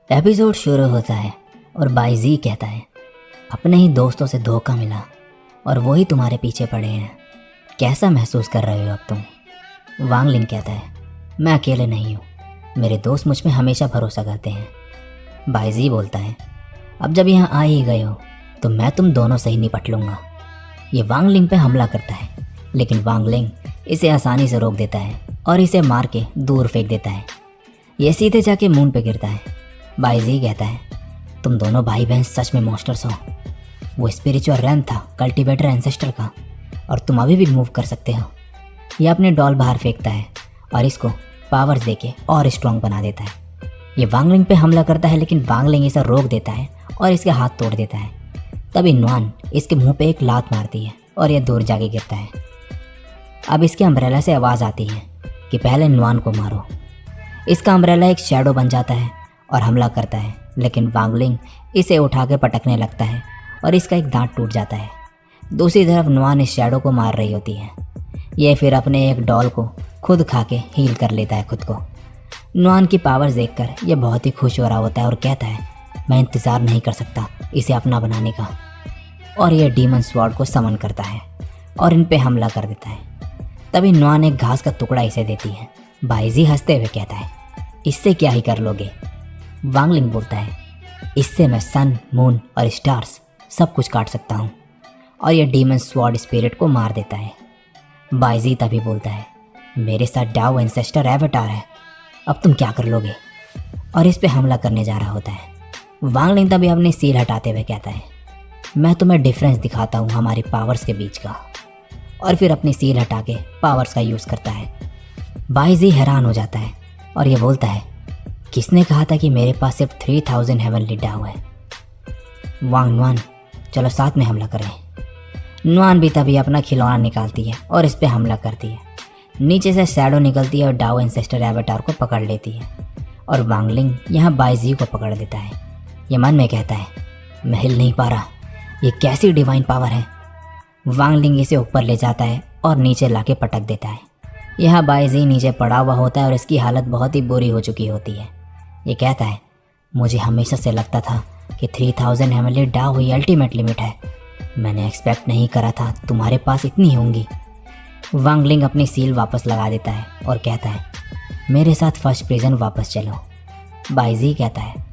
Episode शुरू होता है और बाइजी कहता है अपने ही दोस्तों से धोखा मिला और वही तुम्हारे पीछे पड़े हैं। कैसा महसूस कर रहे हो अब तुम? वांग लिंग कहता है मैं अकेले नहीं हूँ, मेरे दोस्त मुझ में हमेशा भरोसा करते हैं। बाइजी बोलता है अब जब यहाँ आ ही गए हो तो मैं तुम दोनों से ही निपट लूँगा। ये वांग लिंग पे हमला करता है लेकिन वांग लिंग इसे आसानी से रोक देता है और इसे मार के दूर फेंक देता है। ये सीधे जाके मून पे गिरता है। बाइजी कहता है तुम दोनों भाई बहन सच में मॉन्स्टर्स हो। वो स्पिरिचुअल रैम था कल्टीवेटर एंसेस्टर का और तुम अभी भी मूव कर सकते हो। ये अपने डॉल बाहर फेंकता है और इसको पावर्स देके और स्ट्रॉन्ग बना देता है। ये वांगलिंग पे हमला करता है लेकिन वांगलिंग इसे रोक देता है और इसके हाथ तोड़ देता है। तभी नुआन इसके मुंह पे एक लात मारती है और यह दूर जाके गिरता है। अब इसके अम्ब्रेला से आवाज़ आती है कि पहले नुआन को मारो। इसका अम्ब्रेला एक शैडो बन जाता है और हमला करता है लेकिन वांगलिंग इसे उठा के पटकने लगता है और इसका एक दांत टूट जाता है। दूसरी तरफ नुआन इस शैडो को मार रही होती है। यह फिर अपने एक डॉल को खुद खा के हील कर लेता है खुद को। नुआन की पावर्स देखकर यह बहुत ही खुश हो रहा होता है और कहता है मैं इंतज़ार नहीं कर सकता इसे अपना बनाने का। और यह डीमन स्वॉर्ड को समन करता है और इन पे हमला कर देता है। तभी नुआन एक घास का टुकड़ा इसे देती है। बाइजी हंसते हुए कहता है इससे क्या ही कर लोगे? वांगलिंग बोलता है इससे मैं सन मून और स्टार्स सब कुछ काट सकता हूँ। और यह डीमन स्वॉर्ड स्पिरिट को मार देता है। बाइजी तभी बोलता है मेरे साथ डाओ एंसेस्टर एवेटार है, अब तुम क्या कर लोगे? और इस पे हमला करने जा रहा होता है। वांगलिंग तभी अपनी सील हटाते हुए कहता है मैं तुम्हें डिफरेंस दिखाता हूँ हमारी पावर्स के बीच का। और फिर अपनी सील हटा के पावर्स का यूज़ करता है। बाइजी हैरान हो जाता है और ये बोलता है किसने कहा था कि मेरे पास सिर्फ 3000 हेवनली डाउ है? वांग नुआन चलो साथ में हमला करें। नुआन भी तभी अपना खिलौना निकालती है और इस पे हमला करती है। नीचे से शैडो निकलती है और डाओ एंसेस्टर एवेटार को पकड़ लेती है और वांगलिंग यहाँ बाइजी को पकड़ देता है। ये मन में कहता है मैं हिल नहीं पा रहा, ये कैसी डिवाइन पावर है। वांगलिंग इसे ऊपर ले जाता है और नीचे लाके पटक देता है। यहाँ बाइजी नीचे पड़ा हुआ होता है और इसकी हालत बहुत ही बुरी हो चुकी होती है। ये कहता है मुझे हमेशा से लगता था कि 3000 हेवनली डाउ हुई अल्टीमेट लिमिट है, मैंने एक्सपेक्ट नहीं करा था तुम्हारे पास इतनी होंगी। वांगलिंग अपनी सील वापस लगा देता है और कहता है मेरे साथ फर्स्ट प्रिजन वापस चलो। बाइजी कहता है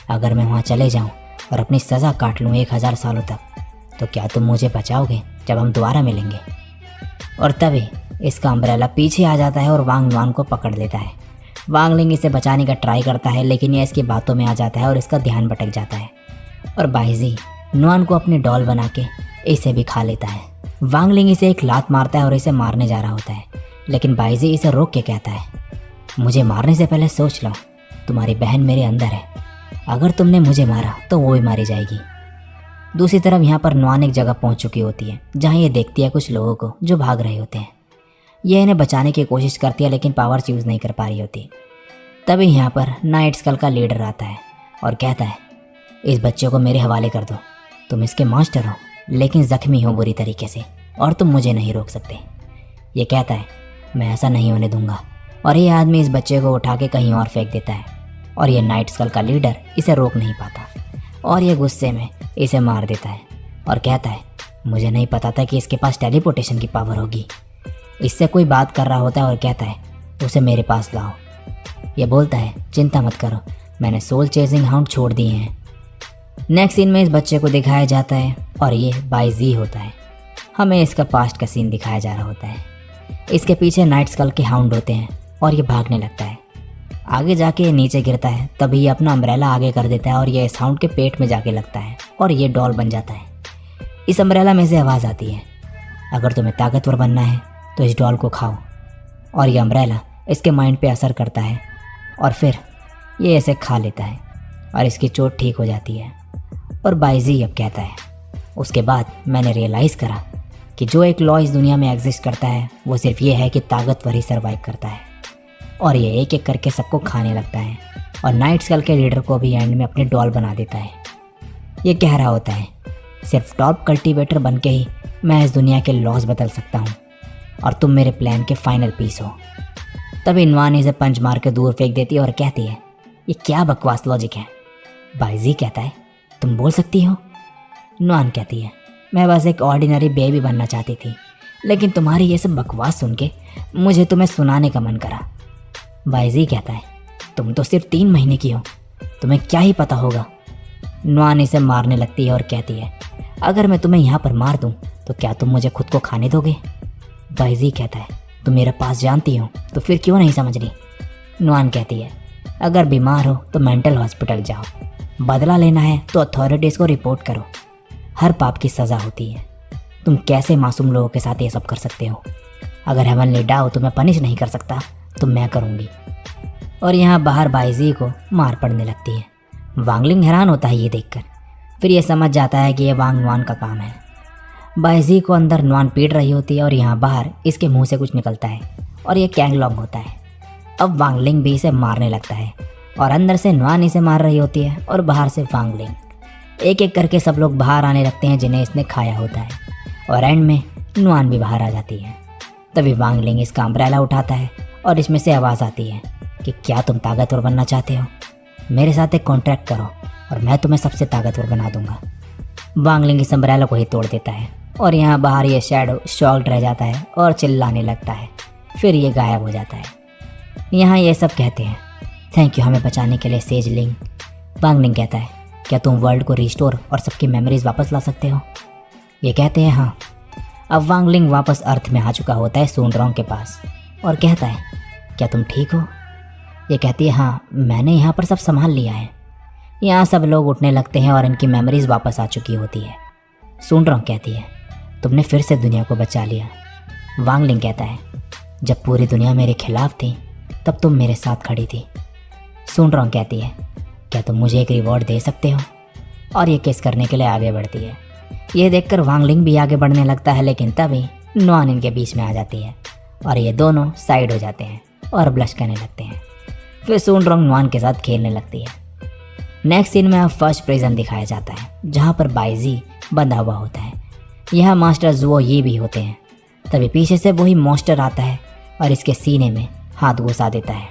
अगर मैं वहाँ चले जाऊँ और अपनी सज़ा काट लूँ 1000 सालों तक तो क्या तुम मुझे बचाओगे जब हम दोबारा मिलेंगे? और तभी इसका अम्ब्रेला पीछे आ जाता है और वांग नुआन को पकड़ लेता है। वांगलिंग इसे बचाने का ट्राई करता है लेकिन यह इसकी बातों में आ जाता है और इसका ध्यान भटक जाता है। और बाइजी नुआन को अपनी डॉल बना के इसे भी खा लेता है। वांगलिंग इसे एक लात मारता है और इसे मारने जा रहा होता है लेकिन बाइजी इसे रोक के कहता है मुझे मारने से पहले सोच लो, तुम्हारी बहन मेरे अंदर है, अगर तुमने मुझे मारा तो वो भी मारी जाएगी। दूसरी तरफ यहाँ पर नुआन एक जगह पहुँच चुकी होती है जहाँ ये देखती है कुछ लोगों को जो भाग रहे होते हैं। यह इन्हें बचाने की कोशिश करती है लेकिन पावर्स यूज़ नहीं कर पा रही होती। तभी यहाँ पर नाइट स्कल का लीडर आता है और कहता है इस बच्चे को मेरे हवाले कर दो, तुम इसके मास्टर हो लेकिन ज़ख्मी हो बुरी तरीके से और तुम मुझे नहीं रोक सकते। ये कहता है मैं ऐसा नहीं होने दूंगा और ये आदमी इस बच्चे को उठा के कहीं और फेंक देता है और ये नाइट स्कल का लीडर इसे रोक नहीं पाता और ये गुस्से में इसे मार देता है और कहता है मुझे नहीं पता था कि इसके पास टेलीपोर्टेशन की पावर होगी। इससे कोई बात कर रहा होता है और कहता है उसे मेरे पास लाओ। ये बोलता है चिंता मत करो, मैंने सोल चेजिंग हाउंड छोड़ दिए हैं। नेक्स्ट सीन में इस बच्चे को दिखाया जाता है और ये बाइजी होता है। हमें इसका पास्ट का सीन दिखाया जा रहा होता है। इसके पीछे नाइट स्कल के हाउंड होते हैं और ये भागने लगता है। आगे जाके ये नीचे गिरता है तभी ये अपना अम्ब्रेला आगे कर देता है और ये इस हाउंड के पेट में जाके लगता है और ये डॉल बन जाता है। इस अम्ब्रेला में से आवाज़ आती है अगर तुम्हें ताकतवर बनना है तो इस डॉल को खाओ। और ये अम्ब्रेला इसके माइंड पे असर करता है और फिर ये इसे खा लेता है और इसकी चोट ठीक हो जाती है। और बाइजी अब कहता है उसके बाद मैंने रियलाइज़ करा कि जो एक लॉ इस दुनिया में एग्जिस्ट करता है वो सिर्फ ये है कि ताकतवर ही सर्वाइव करता है। और ये एक एक करके सबको खाने लगता है और नाइट स्कल के लीडर को भी एंड में अपनी डॉल बना देता है। ये कह रहा होता है सिर्फ टॉप कल्टीवेटर बन के ही मैं इस दुनिया के लॉज बदल सकता हूँ और तुम मेरे प्लान के फाइनल पीस हो। तभी नुआन इसे पंच मार के दूर फेंक देती है और कहती है ये क्या बकवास लॉजिक है, बाईजी कहता है, तुम बोल सकती हो? नुआन कहती है, मैं बस एक ऑर्डिनरी बेबी बनना चाहती थी, लेकिन तुम्हारी ये सब बकवास सुन के मुझे तुम्हें सुनाने का मन करा। बाईजी कहता है, तुम तो सिर्फ 3 महीने की हो, तुम्हें क्या ही पता होगा। नुआन इसे मारने लगती है और कहती है, अगर मैं तुम्हें यहाँ पर मार दूँ तो क्या तुम मुझे खुद को खाने दोगे? बाईजी कहता है, तुम मेरे पास जानती हो तो फिर क्यों नहीं समझ रही? नुआन कहती है, अगर बीमार हो तो मेंटल हॉस्पिटल जाओ, बदला लेना है तो अथॉरिटीज़ को रिपोर्ट करो, हर पाप की सज़ा होती है। तुम कैसे मासूम लोगों के साथ ये सब कर सकते हो? अगर हेवनली डाओ तुम्हें पनिश नहीं कर सकता तो मैं करूँगी। और यहाँ बाहर बाईजी को मार पड़ने लगती है। वांगलिंग हैरान होता है ये देखकर, फिर ये समझ जाता है कि ये वांग नुआन का काम है। बाईजी को अंदर नुआन पीट रही होती है और यहाँ बाहर इसके मुंह से कुछ निकलता है और ये कैंगलोंग होता है। अब वांगलिंग भी इसे मारने लगता है और अंदर से नुआन इसे मार रही होती है और बाहर से वांगलिंग। एक एक करके सब लोग बाहर आने लगते हैं जिन्हें इसने खाया होता है और एंड में नुआन भी बाहर आ जाती है। तभी वांगलिंग इसका अम्ब्रेला उठाता है और इसमें से आवाज़ आती है कि क्या तुम ताकतवर बनना चाहते हो? मेरे साथ एक कॉन्ट्रैक्ट करो और मैं तुम्हें सबसे ताकतवर बना दूंगा। वांगलिंग इस अम्ब्रेला को ही तोड़ देता है और यहाँ बाहर ये शैडो शॉक्ड रह जाता है और चिल्लाने लगता है, फिर ये गायब हो जाता है। यहाँ ये सब कहते हैं, थैंक यू हमें बचाने के लिए सेजलिंग। वांगलिंग कहता है, क्या तुम वर्ल्ड को रिस्टोर और सबकी मेमोरीज वापस ला सकते हो? ये कहते हैं हाँ। अब वांगलिंग वापस अर्थ में आ चुका होता है सोनड्रोंग के पास और कहता है, क्या तुम ठीक हो? ये कहती है, हाँ मैंने यहाँ पर सब संभाल लिया है। यहाँ सब लोग उठने लगते हैं और इनकी मेमोरीज वापस आ चुकी होती है। सोनड्रोंग कहती है, तुमने फिर से दुनिया को बचा लिया। वांगलिंग कहता है, जब पूरी दुनिया मेरे खिलाफ थी तब तुम मेरे साथ खड़ी थी। सोनड्रोंग कहती है, क्या तुम मुझे एक रिवॉर्ड दे सकते हो? और ये किस करने के लिए आगे बढ़ती है। ये देखकर वांगलिंग भी आगे बढ़ने लगता है, लेकिन तभी नुआन इनके बीच में आ जाती है और ये दोनों साइड हो जाते हैं और ब्लश करने लगते हैं। फिर सोनड्रोंग नुआन के साथ खेलने लगती है। नेक्स्ट सीन में अब फर्स्ट प्रिजन दिखाया जाता है जहाँ पर बाईजी बंधा हुआ होता है। यह मास्टर जुओ ये भी होते हैं। तभी पीछे से वही मॉन्स्टर आता है और इसके सीने में हाथ घुसा देता है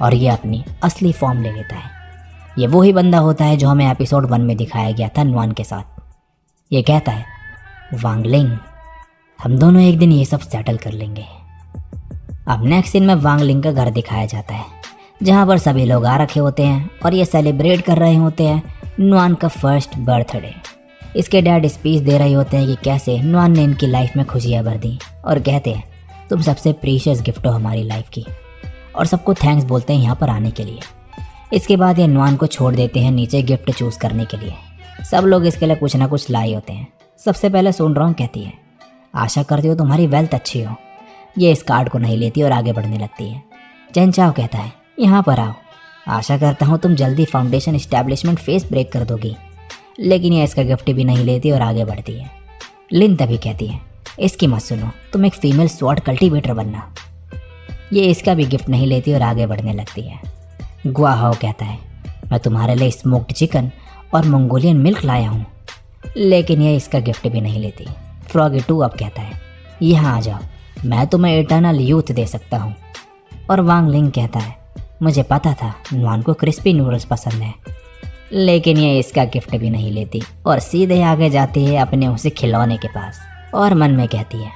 और ये अपनी असली फॉर्म ले लेता है। ये वही बंदा होता है जो हमें एपिसोड 1 में दिखाया गया था नुआन के साथ। ये कहता है, वांगलिंग हम दोनों एक दिन ये सब सेटल कर लेंगे। अब नेक्स्ट सीन में वांगलिंग का घर दिखाया जाता है जहाँ पर सभी लोग आ रखे होते हैं और ये सेलिब्रेट कर रहे होते हैं नुआन का फर्स्ट बर्थडे। इसके डैड स्पीच दे रहे होते हैं कि कैसे नुआन ने इनकी लाइफ में खुशियाँ भर दी और कहते हैं, तुम सबसे प्रीशियस गिफ्ट हो हमारी लाइफ की, और सबको थैंक्स बोलते हैं यहाँ पर आने के लिए। इसके बाद ये नुआन को छोड़ देते हैं नीचे गिफ्ट चूज़ करने के लिए। सब लोग इसके लिए कुछ ना कुछ लाए होते हैं। सबसे पहले सोनड्रोंग कहती है, आशा करती हो तुम्हारी वेल्थ अच्छी हो। ये इस कार्ड को नहीं लेती और आगे बढ़ने लगती है। चेनचाओ कहता है, यहाँ पर आओ, आशा करता हूँ तुम जल्दी फाउंडेशन इस्टेब्लिशमेंट फेस ब्रेक कर दोगी। लेकिन ये इसका गिफ्ट भी नहीं लेती और आगे बढ़ती है। लिन तभी कहती है, इसकी मत सुनो, तुम एक फीमेल स्वॉर्ड कल्टीवेटर बनना। ये इसका भी गिफ्ट नहीं लेती और आगे बढ़ने लगती है। गुआहाओ कहता है, मैं तुम्हारे लिए स्मोक्ड चिकन और मंगोलियन मिल्क लाया हूँ। लेकिन ये इसका गिफ्ट भी नहीं लेती। फ्रॉगी 2 अब कहता है, यहाँ आ जाओ, मैं तुम्हें इटर्नल यूथ दे सकता हूँ। और वांगलिंग कहता है, मुझे पता था नुआन को क्रिस्पी नूडल्स पसंद है। लेकिन ये इसका गिफ्ट भी नहीं लेती और सीधे आगे जाती है अपने उसे खिलौने के पास और मन में कहती है,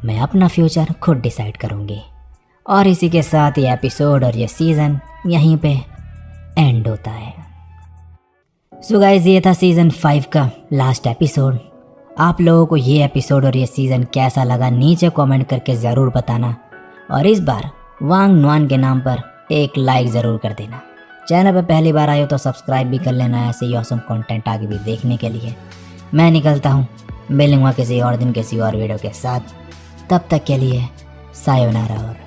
मैं अपना फ्यूचर खुद डिसाइड करूँगी। और इसी के साथ ये एपिसोड और ये सीज़न यहीं पे एंड होता है। सो गाइस, ये था सीज़न 5 का लास्ट एपिसोड। आप लोगों को ये एपिसोड और ये सीज़न कैसा लगा नीचे कमेंट करके ज़रूर बताना। और इस बार वांग नुआन के नाम पर एक लाइक ज़रूर कर देना। चैनल पर पहली बार आए हो तो सब्सक्राइब भी कर लेना ऐसे ही ऑसम कंटेंट आगे भी देखने के लिए। मैं निकलता हूँ, मिलूंगा किसी और दिन किसी और वीडियो के साथ। तब तक के लिए सायोनारा और